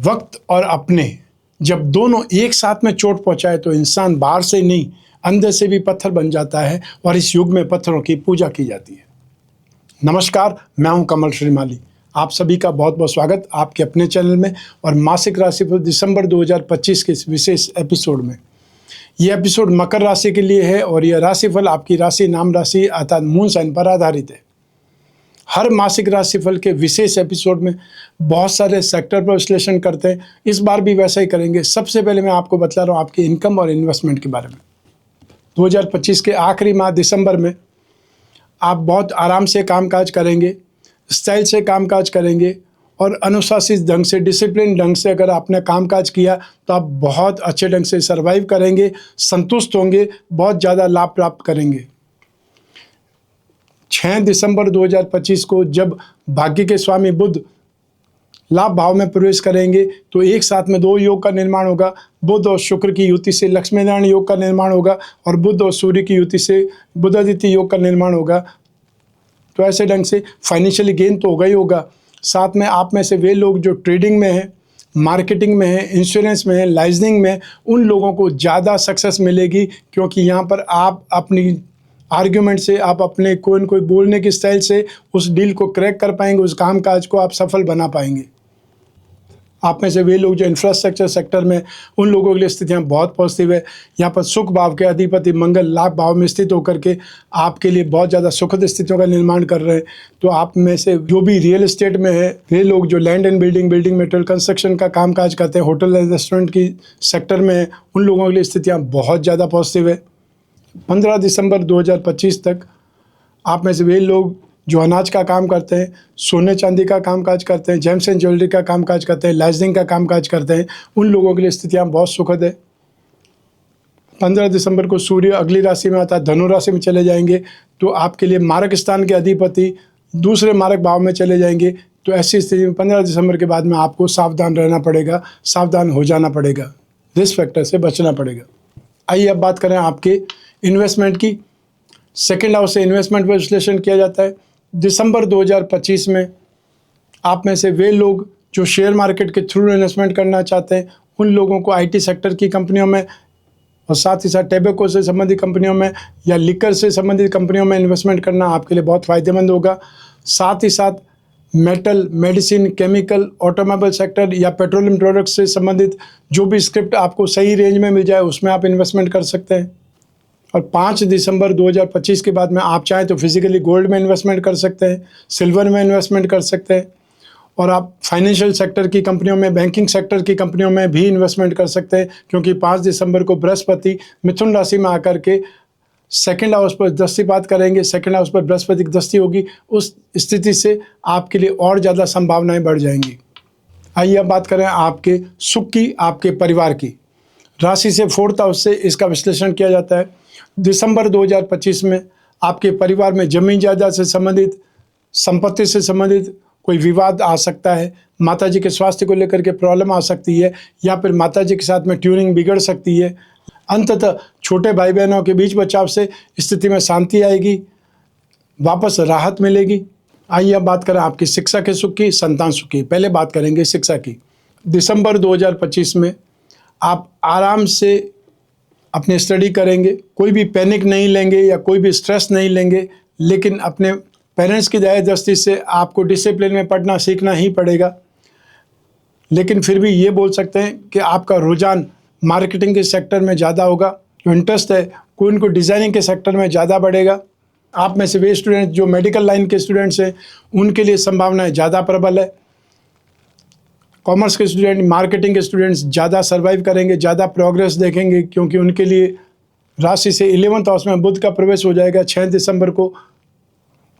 वक्त और अपने जब दोनों एक साथ में चोट पहुंचाए तो इंसान बाहर से नहीं अंदर से भी पत्थर बन जाता है और इस युग में पत्थरों की पूजा की जाती है। नमस्कार, मैं हूं कमल श्रीमाली। आप सभी का बहुत बहुत स्वागत आपके अपने चैनल में और मासिक राशिफल दिसंबर 2025 के इस विशेष एपिसोड में। यह एपिसोड मकर राशि के लिए है और यह राशिफल आपकी राशि नाम राशि अर्थात मून साइन पर आधारित है। हर मासिक राशिफल के विशेष एपिसोड में बहुत सारे सेक्टर पर विश्लेषण करते हैं। इस बार भी वैसा ही करेंगे। सबसे पहले मैं आपको बता रहा हूँ आपकी इनकम और इन्वेस्टमेंट के बारे में। 2025 के आखिरी माह दिसंबर में आप बहुत आराम से कामकाज करेंगे, स्टाइल से कामकाज करेंगे और अनुशासित ढंग से, डिसिप्लिन ढंग से अगर आपने कामकाज किया तो आप बहुत अच्छे ढंग से सर्वाइव करेंगे, संतुष्ट होंगे, बहुत ज़्यादा लाभ प्राप्त करेंगे। 6 दिसंबर 2025 को जब भाग्य के स्वामी बुध लाभ भाव में प्रवेश करेंगे तो एक साथ में दो योग का निर्माण होगा। बुध और शुक्र की युति से लक्ष्मी नारायण योग का निर्माण होगा और बुध और सूर्य की युति से बुधादित्य योग का निर्माण होगा। तो ऐसे ढंग से फाइनेंशियली गेन तो होगा ही होगा। साथ में आप में से वे लोग जो ट्रेडिंग में हैं, मार्केटिंग में है, इंश्योरेंस में है, लाइजनिंग में, उन लोगों को ज़्यादा सक्सेस मिलेगी क्योंकि यहाँ पर आप अपनी आर्ग्यूमेंट से, आप अपने कोई न कोई बोलने की स्टाइल से उस डील को क्रैक कर पाएंगे, उस काम काज को आप सफल बना पाएंगे। आप में से वे लोग जो इंफ्रास्ट्रक्चर सेक्टर में, उन लोगों के लिए स्थितियाँ बहुत पॉजिटिव है। यहाँ पर सुख भाव के अधिपति मंगल लाभ भाव में स्थित होकर के आपके लिए बहुत ज़्यादा सुखद स्थितियों का निर्माण कर रहे हैं। तो आप में से जो भी रियल एस्टेट में है, वे लोग जो land and building material construction का काम काज करते हैं, होटल एंड रेस्टोरेंट की सेक्टर में है, उन लोगों के लिए स्थितियाँ बहुत ज़्यादा पॉजिटिव है। 15 दिसंबर 2025 तक आप में से वे लोग जो अनाज का काम करते हैं, सोने चांदी का कामकाज करते हैं, जेम्स एंड ज्वेलरी का कामकाज करते हैं, लाइजनिंग का कामकाज करते हैं, उन लोगों के लिए स्थितियाँ बहुत सुखद है। 15 दिसंबर को सूर्य अगली राशि में आता है, धनु राशि में चले जाएंगे तो आपके लिए मारक स्थान के अधिपति दूसरे मारक भाव में चले जाएंगे। तो ऐसी स्थिति में 15 दिसंबर के बाद में आपको सावधान रहना पड़ेगा, सावधान हो जाना पड़ेगा, रिस्क फैक्टर से बचना पड़ेगा। आइए अब बात करें आपके इन्वेस्टमेंट की। सेकेंड हाउस से इन्वेस्टमेंट पर विश्लेषण किया जाता है। दिसंबर 2025 में आप में से वे लोग जो शेयर मार्केट के थ्रू इन्वेस्टमेंट करना चाहते हैं, उन लोगों को आईटी सेक्टर की कंपनियों में और साथ ही साथ टैबेको से संबंधित कंपनियों में या लिकर से संबंधित कंपनियों में इन्वेस्टमेंट करना आपके लिए बहुत फ़ायदेमंद होगा। साथ ही साथ metal, medicine, chemical, automobile sector या पेट्रोलियम प्रोडक्ट्स से संबंधित जो भी स्क्रिप्ट आपको सही रेंज में मिल जाए उसमें आप इन्वेस्टमेंट कर सकते हैं। और 5 दिसंबर 2025 के बाद में आप चाहें तो फिजिकली गोल्ड में इन्वेस्टमेंट कर सकते हैं, सिल्वर में इन्वेस्टमेंट कर सकते हैं और आप फाइनेंशियल सेक्टर की कंपनियों में, बैंकिंग सेक्टर की कंपनियों में भी इन्वेस्टमेंट कर सकते हैं क्योंकि 5 दिसंबर को बृहस्पति मिथुन राशि में आकर के सेकेंड हाउस पर दृष्टिपात करेंगे। सेकेंड हाउस पर बृहस्पति की दृष्टि होगी, उस स्थिति से आपके लिए और ज़्यादा संभावनाएँ बढ़ जाएंगी। आइए अब बात करें आपके सुख की, आपके परिवार की। राशि से 4th हाउस से इसका विश्लेषण किया जाता है। दिसंबर 2025 में आपके परिवार में जमीन जायदाद से संबंधित, संपत्ति से संबंधित कोई विवाद आ सकता है। माताजी के स्वास्थ्य को लेकर के प्रॉब्लम आ सकती है या फिर माताजी के साथ में ट्यूनिंग बिगड़ सकती है। अंततः छोटे भाई बहनों के बीच बचाव से स्थिति में शांति आएगी, वापस राहत मिलेगी। आइए अब बात करें आपकी शिक्षा के सुख की, संतान सुख की। पहले बात करेंगे शिक्षा की। दिसंबर 2025 में आप आराम से अपने स्टडी करेंगे, कोई भी पैनिक नहीं लेंगे या कोई भी स्ट्रेस नहीं लेंगे, लेकिन अपने पेरेंट्स की दया दृष्टि से आपको डिसिप्लिन में पढ़ना सीखना ही पड़ेगा। लेकिन फिर भी ये बोल सकते हैं कि आपका रुझान मार्केटिंग के सेक्टर में ज़्यादा होगा, जो इंटरेस्ट है कोई उनको डिज़ाइनिंग के सेक्टर में ज़्यादा बढ़ेगा। आप में से वे स्टूडेंट जो मेडिकल लाइन के स्टूडेंट्स हैं उनके लिए संभावनाएँ ज़्यादा प्रबल है। कॉमर्स के स्टूडेंट, मार्केटिंग के स्टूडेंट्स ज़्यादा सर्वाइव करेंगे, ज़्यादा प्रोग्रेस देखेंगे क्योंकि उनके लिए राशि से 11th हाउस में बुध का प्रवेश हो जाएगा 6 दिसंबर को।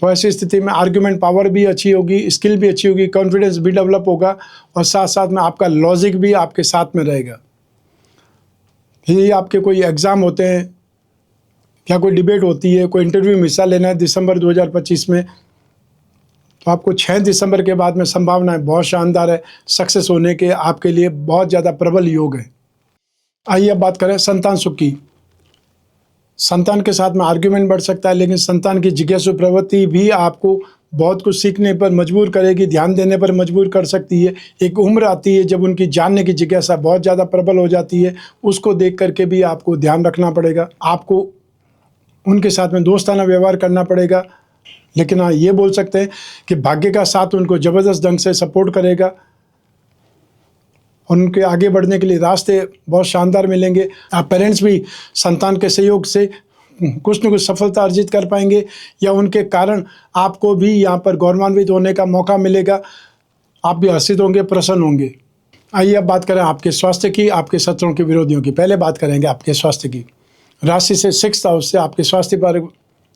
तो ऐसी स्थिति में आर्ग्यूमेंट पावर भी अच्छी होगी, स्किल भी अच्छी होगी, कॉन्फिडेंस भी डेवलप होगा और साथ साथ में आपका लॉजिक भी आपके साथ में रहेगा। यदि आपके कोई एग्ज़ाम होते हैं या कोई डिबेट होती है, कोई इंटरव्यू में हिस्सा लेना है दिसंबर 2025 में, तो आपको 6 दिसंबर के बाद में संभावनाएं बहुत शानदार है, सक्सेस होने के आपके लिए बहुत ज़्यादा प्रबल योग है। आइए अब बात करें संतान सुख की। संतान के साथ में आर्ग्यूमेंट बढ़ सकता है, लेकिन संतान की जिज्ञासु प्रवृत्ति भी आपको बहुत कुछ सीखने पर मजबूर करेगी, ध्यान देने पर मजबूर कर सकती है। एक उम्र आती है जब उनकी जानने की जिज्ञासा बहुत ज़्यादा प्रबल हो जाती है, उसको देख करके भी आपको ध्यान रखना पड़ेगा। आपको उनके साथ में दोस्ताना व्यवहार करना पड़ेगा। लेकिन हाँ, ये बोल सकते हैं कि भाग्य का साथ उनको ज़बरदस्त ढंग से सपोर्ट करेगा। उनके आगे बढ़ने के लिए रास्ते बहुत शानदार मिलेंगे। आप पेरेंट्स भी संतान के सहयोग से कुछ न कुछ सफलता अर्जित कर पाएंगे, या उनके कारण आपको भी यहाँ पर गौरवान्वित होने का मौका मिलेगा। आप भी हर्षित होंगे, प्रसन्न होंगे। आइए अब बात करें आपके स्वास्थ्य की, आपके शत्रुओं के विरोधियों की। पहले बात करेंगे आपके स्वास्थ्य की। राशि से 6th हाउस से आपके स्वास्थ्य पर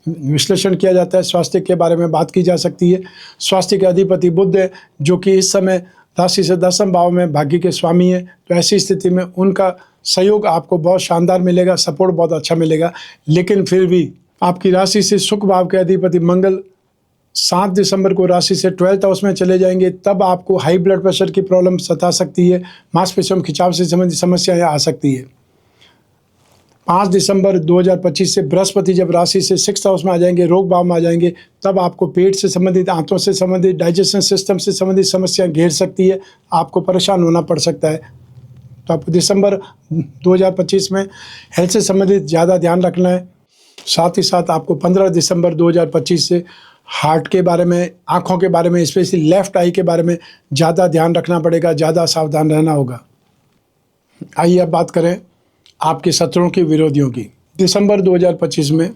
विश्लेषण किया जाता है। स्वास्थ्य के बारे में बात की जा सकती है। स्वास्थ्य के अधिपति बुध है, जो कि इस समय राशि से 10वें भाव में भाग्य के स्वामी है। तो ऐसी स्थिति में उनका सहयोग आपको बहुत शानदार मिलेगा, सपोर्ट बहुत अच्छा मिलेगा। लेकिन फिर भी आपकी राशि से शुक्र भाव के अधिपति मंगल 7 दिसंबर को राशि से 12th हाउस में चले जाएंगे। तब आपको हाई ब्लड प्रेशर की प्रॉब्लम सता सकती है, मांसपेशियों में खिंचाव से संबंधित समस्याएं आ सकती है। 5 दिसंबर 2025 से बृहस्पति जब राशि से 6th हाउस में आ जाएंगे, रोग भाव में आ जाएंगे, तब आपको पेट से संबंधित, आंतों से संबंधित, डाइजेशन सिस्टम से संबंधित समस्याएं घेर सकती है। आपको परेशान होना पड़ सकता है। तो आपको दिसंबर 2025 में हेल्थ से संबंधित ज़्यादा ध्यान रखना है। साथ ही साथ आपको 15 दिसंबर 2025 से हार्ट के बारे में, आँखों के बारे में, स्पेशली लेफ्ट आई के बारे में ज़्यादा ध्यान रखना पड़ेगा, ज़्यादा सावधान रहना होगा। आइए अब बात करें आपके शत्रुओं के विरोधियों की। दिसंबर 2025 में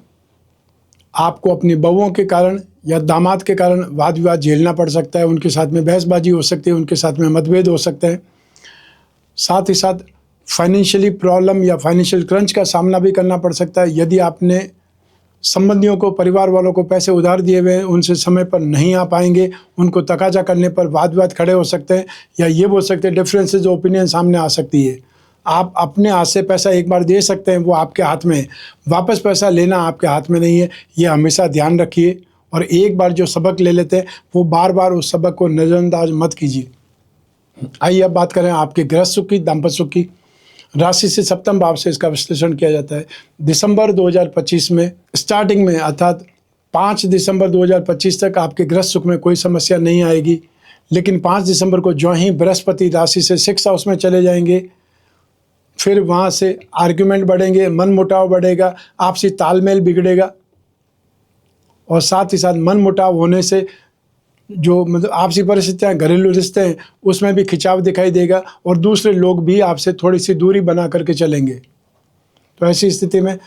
आपको अपनी बहुओं के कारण या दामाद के कारण वाद विवाद झेलना पड़ सकता है। उनके साथ में बहसबाजी हो सकती है, उनके साथ में मतभेद हो सकते हैं। साथ ही साथ फाइनेंशियली प्रॉब्लम या फाइनेंशियल क्रंच का सामना भी करना पड़ सकता है। यदि आपने संबंधियों को, परिवार वालों को पैसे उधार दिए हुए हैं, उनसे समय पर नहीं आ पाएंगे, उनको तकाजा करने पर वाद विवाद खड़े हो सकते हैं, या ये बोल सकते हैं डिफरेंसेस ओपिनियन सामने आ सकती है। आप अपने हाथ से पैसा एक बार दे सकते हैं, वो आपके हाथ में है। वापस पैसा लेना आपके हाथ में नहीं है, ये हमेशा ध्यान रखिए। और एक बार जो सबक ले लेते हैं, वो बार बार उस सबक को नज़रअंदाज मत कीजिए। आइए अब बात करें आपके गृहस्थ सुख की, दाम्पत्य सुख की। राशि से 7वें भाव से इसका विश्लेषण किया जाता है। दिसंबर 2025 में स्टार्टिंग में, अर्थात 5 दिसंबर 2025 तक आपके गृहस्थ सुख में कोई समस्या नहीं आएगी। लेकिन 5 दिसंबर को जो ही बृहस्पति राशि से 6th हाउस में चले जाएंगे, फिर वहाँ से आर्ग्यूमेंट बढ़ेंगे, मन मुटाव बढ़ेगा, आपसी तालमेल बिगड़ेगा। और साथ ही साथ मन मुटाव होने से जो मतलब आपसी परिस्थितियाँ, घरेलू रिश्ते हैं, उसमें भी खिंचाव दिखाई देगा, और दूसरे लोग भी आपसे थोड़ी सी दूरी बना करके चलेंगे। तो ऐसी स्थिति में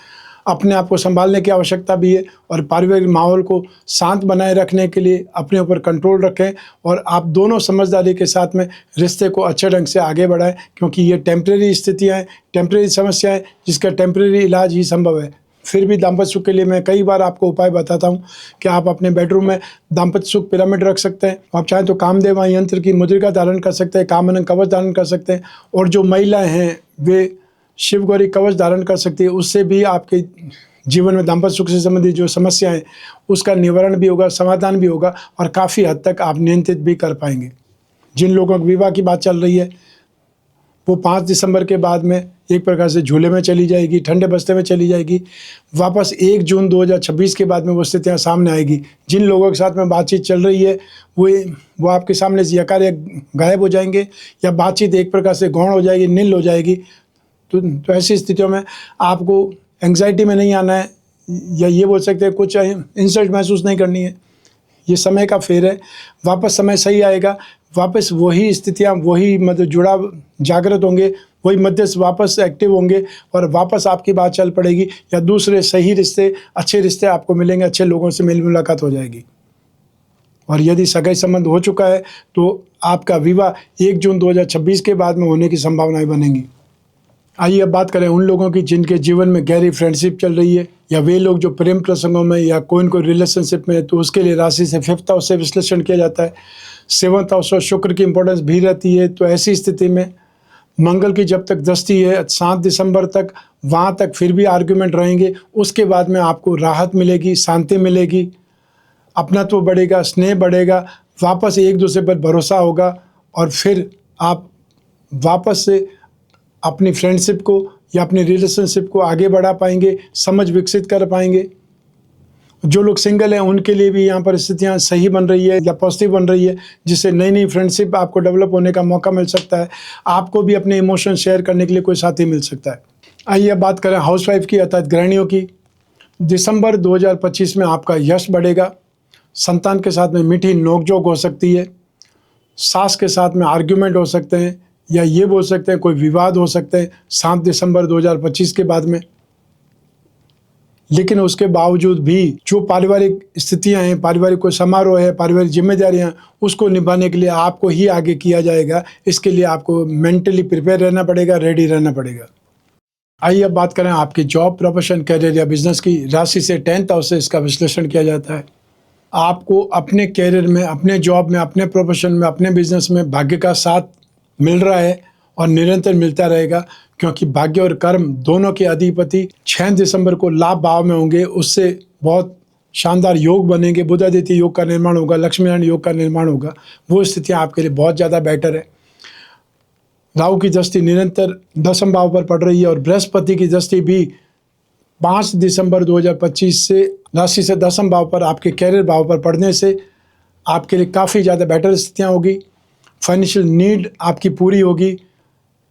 अपने आप को संभालने की आवश्यकता भी है, और पारिवारिक माहौल को शांत बनाए रखने के लिए अपने ऊपर कंट्रोल रखें, और आप दोनों समझदारी के साथ में रिश्ते को अच्छे ढंग से आगे बढ़ाएं, क्योंकि ये टेम्प्रेरी स्थितियाँ हैं, टेम्प्रेरी समस्याएं, जिसका टेम्प्रेरी इलाज ही संभव है। फिर भी दाम्पत्य सुख के लिए मैं कई बार आपको उपाय बताता हूँ कि आप अपने बेडरूम में दाम्पत्य सुख पिरामिड रख सकते हैं। आप चाहें तो कामदेव यंत्र की मुद्रिका धारण कर सकते हैं, कामनंग कवच धारण कर सकते हैं, और जो महिलाएं हैं वे शिव गौरी कवच धारण कर सकती है। उससे भी आपके जीवन में दाम्पत्य सुख से संबंधित जो समस्याएं हैं, उसका निवारण भी होगा, समाधान भी होगा, और काफ़ी हद तक आप नियंत्रित भी कर पाएंगे। जिन लोगों की विवाह की बात चल रही है, वो 5 दिसंबर के बाद में एक प्रकार से झूले में चली जाएगी, ठंडे बस्ते में चली जाएगी। वापस 1 जून 2026 के बाद में वो स्थितियाँ सामने आएगी। जिन लोगों के साथ में बातचीत चल रही है, वो आपके सामने से यकायक गायब हो जाएंगे, या बातचीत एक प्रकार से गौण हो जाएगी, नील हो जाएगी। तो ऐसी स्थितियों में आपको एंग्जाइटी में नहीं आना है, या ये बोल सकते हैं कुछ इंसल्ट महसूस नहीं करनी है। ये समय का फेर है, वापस समय सही आएगा, वापस वही स्थितियाँ, वही मतलब जुड़ाव जागृत होंगे, वही मध्यस्थ वापस एक्टिव होंगे, और वापस आपकी बात चल पड़ेगी, या दूसरे सही रिश्ते, अच्छे रिश्ते आपको मिलेंगे, अच्छे लोगों से मेल मुलाकात हो जाएगी। और यदि सगाई संबंध हो चुका है तो आपका विवाह 1 जून 2026 के बाद में होने की संभावनाएं बनेंगी। आइए अब बात करें उन लोगों की जिनके जीवन में गहरी फ्रेंडशिप चल रही है, या वे लोग जो प्रेम प्रसंगों में या कोई रिलेशनशिप में है, तो उसके लिए राशि से 5th हाउस से विश्लेषण किया जाता है। 7th हाउस और शुक्र की इंपॉर्टेंस भी रहती है। तो ऐसी स्थिति में मंगल की जब तक दृष्टि है 7 दिसंबर तक, वहाँ तक फिर भी आर्ग्यूमेंट रहेंगे। उसके बाद में आपको राहत मिलेगी, शांति मिलेगी, अपनात्व बढ़ेगा, स्नेह बढ़ेगा, वापस एक दूसरे पर भरोसा होगा, और फिर आप वापस से अपनी फ्रेंडशिप को या अपनी रिलेशनशिप को आगे बढ़ा पाएंगे, समझ विकसित कर पाएंगे। जो लोग सिंगल हैं उनके लिए भी यहाँ पर स्थितियाँ सही बन रही है या पॉजिटिव बन रही है, जिससे नई नई फ्रेंडशिप आपको डेवलप होने का मौका मिल सकता है। आपको भी अपने इमोशन शेयर करने के लिए कोई साथी मिल सकता है। आइए अब बात करें हाउसवाइफ की अर्थात गृहिणियों की। दिसंबर 2025 में आपका यश बढ़ेगा। संतान के साथ में मीठी नोकझोंक हो सकती है। सास के साथ में आर्ग्यूमेंट हो सकते हैं, या ये बोल सकते हैं कोई विवाद हो सकते हैं 7 दिसंबर 2025 के बाद में। लेकिन उसके बावजूद भी जो पारिवारिक स्थितियां हैं, पारिवारिक कोई समारोह है, पारिवारिक जिम्मेदारियां, उसको निभाने के लिए आपको ही आगे किया जाएगा। इसके लिए आपको मेंटली प्रिपेयर रहना पड़ेगा, रेडी रहना पड़ेगा। आइए अब बात करें आपकी जॉब, प्रोफेशन, करियर या बिजनेस की। राशि से 10th हाउस से इसका विश्लेषण किया जाता है। आपको अपने करियर में, अपने जॉब में, अपने प्रोफेशन में, अपने बिजनेस में भाग्य का साथ मिल रहा है और निरंतर मिलता रहेगा, क्योंकि भाग्य और कर्म दोनों के अधिपति 6 दिसंबर को लाभ भाव में होंगे। उससे बहुत शानदार योग बनेंगे। बुधादित्य योग का निर्माण होगा, लक्ष्मी नारायण योग का निर्माण होगा। वो स्थितियाँ आपके लिए बहुत ज़्यादा बेटर है। राहु की दृष्टि निरंतर 10वें भाव पर पड़ रही है और बृहस्पति की दृष्टि भी 5 दिसंबर 2025 से राशि से 10वें भाव पर, आपके कैरियर भाव पर पड़ने से आपके लिए काफ़ी ज़्यादा बेटर स्थितियाँ होगी। फाइनेंशियल नीड आपकी पूरी होगी।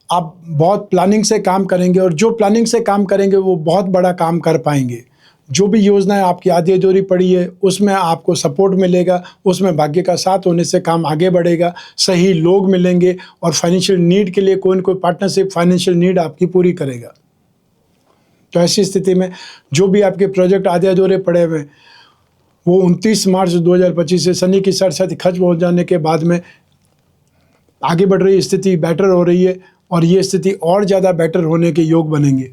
आप बहुत प्लानिंग से काम करेंगे और जो प्लानिंग से काम करेंगे वो बहुत बड़ा काम कर पाएंगे। जो भी योजनाएं आपकी आधी अधूरी पड़ी है उसमें आपको सपोर्ट मिलेगा, उसमें भाग्य का साथ होने से काम आगे बढ़ेगा। सही लोग मिलेंगे और फाइनेंशियल नीड के लिए कोई न कोई पार्टनरशिप फाइनेंशियल नीड आपकी पूरी करेगा। तो ऐसी स्थिति में जो भी आपके प्रोजेक्ट आधे अधूरे पड़े हुए हैं वो 29 मार्च 2025 से शनि की सरस्वती खर्च हो जाने के बाद में आगे बढ़ रही स्थिति बेटर हो रही है और ये स्थिति और ज़्यादा बेटर होने के योग बनेंगे।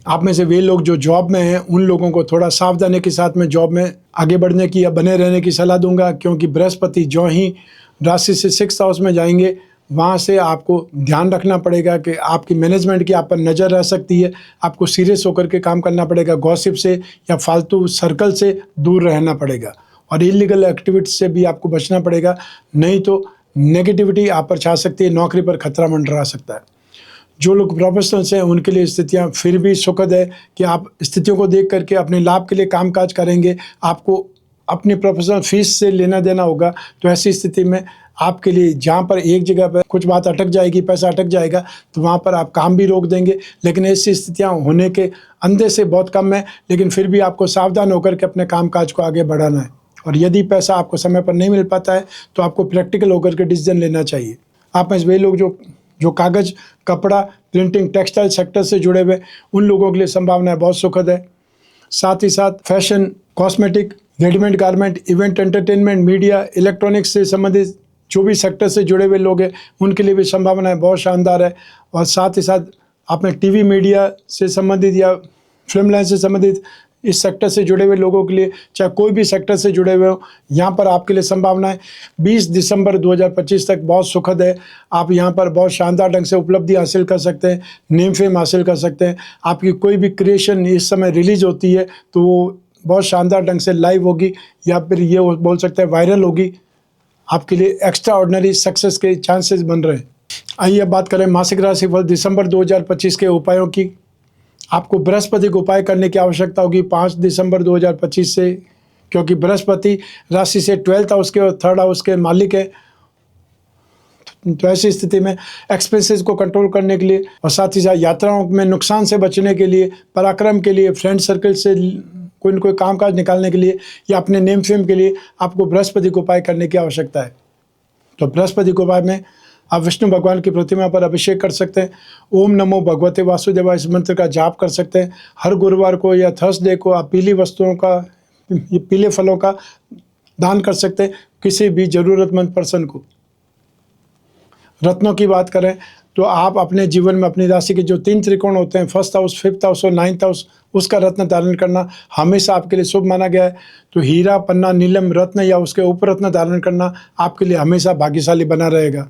आप में से वे लोग जो जॉब में हैं उन लोगों को थोड़ा सावधानी के साथ में जॉब में आगे बढ़ने की या बने रहने की सलाह दूंगा, क्योंकि बृहस्पति जो ही राशि से 6th हाउस में जाएंगे वहाँ से आपको ध्यान रखना पड़ेगा कि आपकी मैनेजमेंट की आप पर नज़र रह सकती है। आपको सीरियस होकर के काम करना पड़ेगा। गॉसिप से या फालतू सर्कल से दूर रहना पड़ेगा और इलीगल एक्टिविटी से भी आपको बचना पड़ेगा, नहीं तो नेगेटिविटी आप पर छा सकती है, नौकरी पर खतरा मंडरा सकता है। जो लोग प्रोफेशनल्स हैं उनके लिए स्थितियां फिर भी सुखद है कि आप स्थितियों को देख करके अपने लाभ के लिए कामकाज करेंगे। आपको अपनी प्रोफेशनल फीस से लेना देना होगा। तो ऐसी स्थिति में आपके लिए जहाँ पर एक जगह पर कुछ बात अटक जाएगी, पैसा अटक जाएगा, तो वहाँ पर आप काम भी रोक देंगे। लेकिन ऐसी स्थितियाँ होने के अंदर से बहुत कम है, लेकिन फिर भी आपको सावधान होकर के अपने कामकाज को आगे बढ़ाना है। और यदि पैसा आपको समय पर नहीं मिल पाता है तो आपको प्रैक्टिकल होकर के डिसीजन लेना चाहिए। आप में वे लोग जो कागज़, कपड़ा, प्रिंटिंग, टेक्सटाइल सेक्टर से जुड़े हुए उन लोगों के लिए संभावनाएं बहुत सुखद है। साथ ही साथ fashion, cosmetic, readymade garment, event, entertainment, media, electronics से संबंधित जो भी सेक्टर से जुड़े हुए लोग हैं उनके लिए भी संभावनाएं बहुत शानदार है। और साथ ही साथ आपने टीवी मीडिया से संबंधित या फिल्म लाइन से संबंधित इस सेक्टर से जुड़े हुए लोगों के लिए, चाहे कोई भी सेक्टर से जुड़े हुए हो, यहाँ पर आपके लिए संभावनाएं 20 दिसंबर 2025 तक बहुत सुखद है। आप यहाँ पर बहुत शानदार ढंग से उपलब्धि हासिल कर सकते हैं, नेम फेम हासिल कर सकते हैं। आपकी कोई भी क्रिएशन इस समय रिलीज होती है तो वो बहुत शानदार ढंग से लाइव होगी या फिर ये बोल सकते हैं वायरल होगी। आपके लिए एक्स्ट्रा ऑर्डिनरी सक्सेस के चांसेस बन रहे हैं। आइए अब बात करें मासिक राशिफल दिसंबर 2025 के उपायों की। आपको बृहस्पति को उपाय करने की आवश्यकता होगी 5 दिसंबर 2025 से, क्योंकि बृहस्पति राशि से 12th हाउस के और 3rd हाउस के मालिक है। तो ऐसी स्थिति में एक्सपेंसेस को कंट्रोल करने के लिए और साथ ही साथ यात्राओं में नुकसान से बचने के लिए, पराक्रम के लिए, फ्रेंड सर्कल से कोई न कोई कामकाज निकालने के लिए या अपने नेम फेम के लिए आपको बृहस्पति को उपाय करने की आवश्यकता है। तो बृहस्पति को उपाय में आप विष्णु भगवान की प्रतिमा पर अभिषेक कर सकते हैं। ओम नमो भगवते वासुदेवाय इस मंत्र का जाप कर सकते हैं। हर गुरुवार को या थर्सडे को आप पीली वस्तुओं का, ये पीले फलों का दान कर सकते हैं किसी भी ज़रूरतमंद पर्सन को। रत्नों की बात करें तो आप अपने जीवन में अपनी राशि के जो 3 त्रिकोण होते हैं, 1st हाउस, 5th हाउस और 9th हाउस, उसका रत्न धारण करना हमेशा आपके लिए शुभ माना गया है। तो हीरा, पन्ना, नीलम रत्न या उसके ऊपर रत्न धारण करना आपके लिए हमेशा भाग्यशाली बना रहेगा।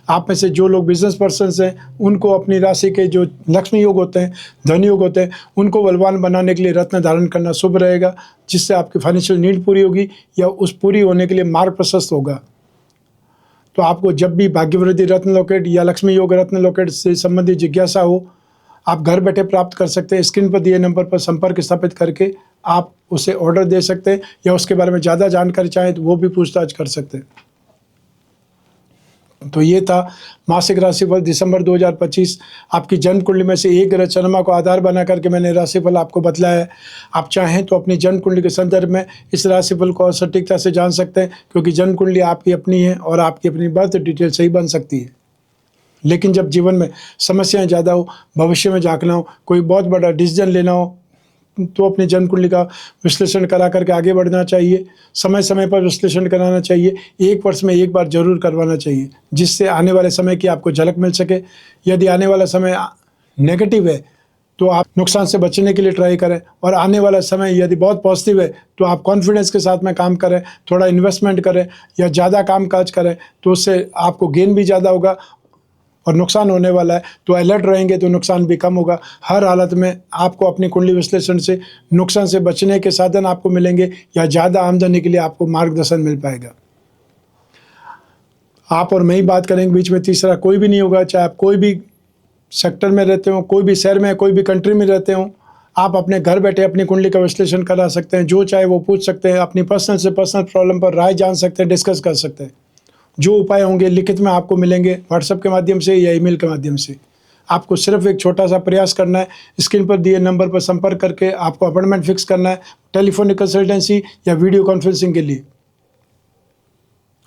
आप में से जो लोग बिजनेस पर्सन्स हैं उनको अपनी राशि के जो लक्ष्मी योग होते हैं, धन योग होते हैं, उनको बलवान बनाने के लिए रत्न धारण करना शुभ रहेगा, जिससे आपकी फाइनेंशियल नीड पूरी होगी या उस पूरी होने के लिए मार्ग प्रशस्त होगा। तो आपको जब भी भाग्यवृद्धि रत्न लॉकेट या लक्ष्मी योग रत्न लॉकेट से संबंधित जिज्ञासा हो, आप घर बैठे प्राप्त कर सकते हैं। स्क्रीन पर दिए नंबर पर संपर्क स्थापित करके आप उसे ऑर्डर दे सकते हैं, या उसके बारे में ज़्यादा जानकारी चाहें तो वो भी पूछताछ कर सकते हैं। तो ये था मासिक राशिफल दिसंबर 2025। आपकी जन्म कुंडली में से एक ग्रह चंद्रमा को आधार बना करके मैंने राशिफल आपको बतलाया है। आप चाहें तो अपनी जन्म कुंडली के संदर्भ में इस राशिफल को सटीकता से जान सकते हैं, क्योंकि जन्म कुंडली आपकी अपनी है और आपकी अपनी बर्थ डिटेल सही बन सकती है। लेकिन जब जीवन में समस्याएं ज़्यादा हो, भविष्य में झांकना हो, कोई बहुत बड़ा डिसीजन लेना हो, तो अपनी जन्म कुंडली का विश्लेषण करा करके आगे बढ़ना चाहिए। समय समय पर विश्लेषण कराना चाहिए। 1 वर्ष में 1 बार जरूर करवाना चाहिए, जिससे आने वाले समय की आपको झलक मिल सके। यदि आने वाला समय नेगेटिव है तो आप नुकसान से बचने के लिए ट्राई करें, और आने वाला समय यदि बहुत पॉजिटिव है तो आप कॉन्फिडेंस के साथ में काम करें, थोड़ा इन्वेस्टमेंट करें या ज़्यादा काम काज करें, तो उससे आपको गेन भी ज़्यादा होगा। और नुकसान होने वाला है तो अलर्ट रहेंगे तो नुकसान भी कम होगा। हर हालत में आपको अपनी कुंडली विश्लेषण से नुकसान से बचने के साधन आपको मिलेंगे, या ज़्यादा आमदनी के लिए आपको मार्गदर्शन मिल पाएगा। आप और मैं ही बात करेंगे, बीच में तीसरा कोई भी नहीं होगा। चाहे आप कोई भी सेक्टर में रहते हो, कोई भी शहर में, कोई भी कंट्री में रहते हो, आप अपने घर बैठे अपनी कुंडली का विश्लेषण करा सकते हैं। जो चाहे वो पूछ सकते हैं, अपनी पर्सनल से पर्सनल प्रॉब्लम पर राय जान सकते हैं, डिस्कस कर सकते हैं। जो उपाय होंगे लिखित में आपको मिलेंगे, व्हाट्सएप के माध्यम से या ईमेल के माध्यम से। आपको सिर्फ एक छोटा सा प्रयास करना है। स्क्रीन पर दिए नंबर पर संपर्क करके आपको अपॉइंटमेंट फिक्स करना है, टेलीफोनिक कंसल्टेंसी या वीडियो कॉन्फ्रेंसिंग के लिए,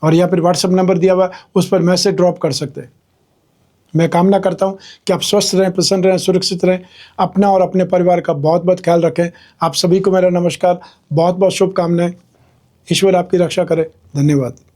और या फिर व्हाट्सएप नंबर दिया हुआ उस पर मैसेज ड्रॉप कर सकते हैं। मैं कामना करता हूं कि आप स्वस्थ रहें, प्रसन्न रहें, सुरक्षित रहें। अपना और अपने परिवार का बहुत बहुत ख्याल रखें। आप सभी को मेरा नमस्कार, बहुत बहुत शुभकामनाएं। ईश्वर आपकी रक्षा करे। धन्यवाद।